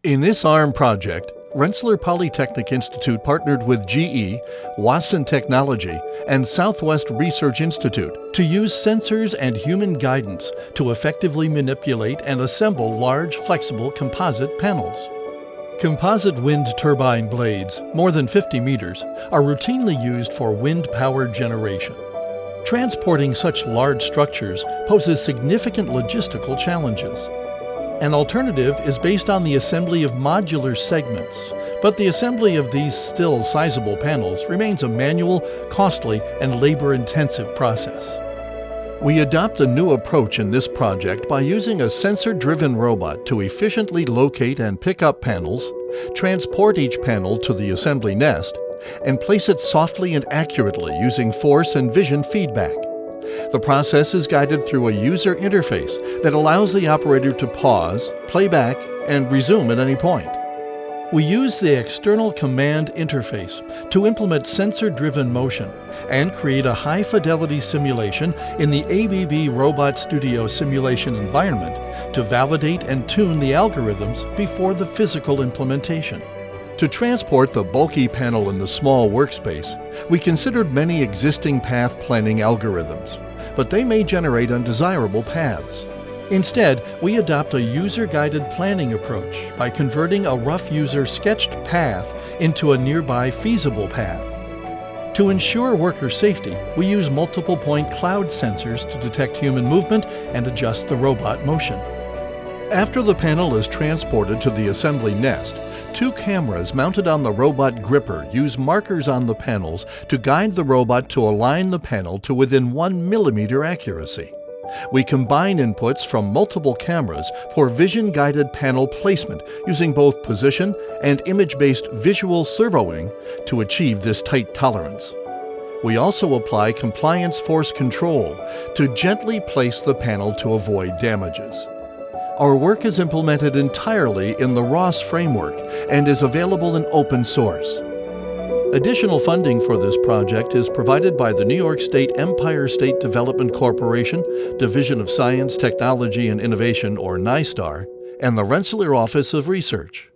In this ARM project, Rensselaer Polytechnic Institute partnered with GE, Watson Technology, and Southwest Research Institute to use sensors and human guidance to effectively manipulate and assemble large, flexible composite panels. Composite wind turbine blades, more than 50 meters, are routinely used for wind power generation. Transporting such large structures poses significant logistical challenges. An alternative is based on the assembly of modular segments, but the assembly of these still sizable panels remains a manual, costly, and labor-intensive process. We adopt a new approach in this project by using a sensor-driven robot to efficiently locate and pick up panels, transport each panel to the assembly nest, and place it softly and accurately using force and vision feedback. The process is guided through a user interface that allows the operator to pause, play back, and resume at any point. We use the external command interface to implement sensor-driven motion and create a high-fidelity simulation in the ABB Robot Studio simulation environment to validate and tune the algorithms before the physical implementation. To transport the bulky panel in the small workspace, we considered many existing path planning algorithms, but they may generate undesirable paths. Instead, we adopt a user-guided planning approach by converting a rough user-sketched path into a nearby feasible path. To ensure worker safety, we use multiple-point cloud sensors to detect human movement and adjust the robot motion. After the panel is transported to the assembly nest, two cameras mounted on the robot gripper use markers on the panels to guide the robot to align the panel to within 1 millimeter accuracy. We combine inputs from multiple cameras for vision-guided panel placement using both position and image-based visual servoing to achieve this tight tolerance. We also apply compliance force control to gently place the panel to avoid damages. Our work is implemented entirely in the ROS framework and is available in open source. Additional funding for this project is provided by the New York State Empire State Development Corporation, Division of Science, Technology, and Innovation, or NYSTAR, and the Rensselaer Office of Research.